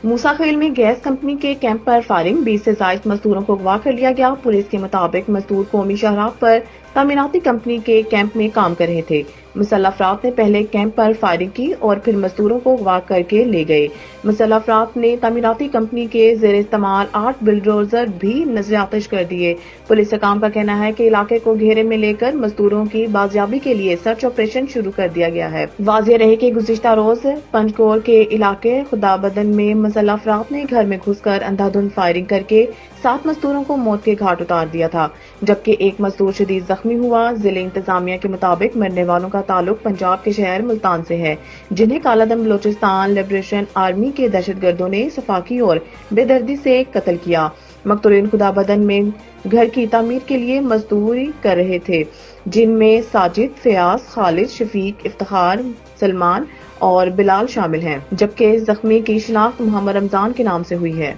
موسیٰ خیل میں gas company کے camp پر firing, 20 سے زائد مزدوروں کو اغوا کر لیا گیا۔ پولیس کے مطابق مزدور قومی شاہراہ پر تعمیراتی کمپنی کے کیمپ میں کام کر رہے تھے۔ مسلح افراد نے پہلے کیمپ پر فائرنگ کی اور پھر مزدوروں کو اغوا کر کے لے گئے۔ مسلح افراد نے تعمیراتی کمپنی کے زیر استعمال 8 بلڈوزر بھی نظر آتش کر دیے۔ پولیس حکام کا کہنا ہے کہ علاقے کو گھیرے میں لے کر مزدوروں کی بازیابی کے لیے سرچ آپریشن شروع کر دیا گیا ہے۔ واضح رہے کہ گزشتہ روز پنجگور کے علاقے خدا بدن میں مسلح افراد نے گھر میں گھس کر اندھا دھند فائرنگ کر کے 7 مزدوروں کو موت کے گھاٹ اتار دیا تھا، جبکہ ایک مزدور شدید زخمی ہوا۔ ضلع انتظامیہ کے مطابق مرنے والوں کا تعلق پنجاب کے شہر ملتان سے ہے، جنہیں کالعدم بلوچستان لبریشن آرمی کے دہشت گردوں نے صفاقی اور بے دردی سے قتل کیا۔ مقتولین خدا بدن میں گھر کی تعمیر کے لیے مزدوری کر رہے تھے، جن میں ساجد، فیاض، خالد، شفیق، افتخار، سلمان اور بلال شامل ہیں، جبکہ زخمی کی شناخت محمد رمضان کے نام سے ہوئی ہے۔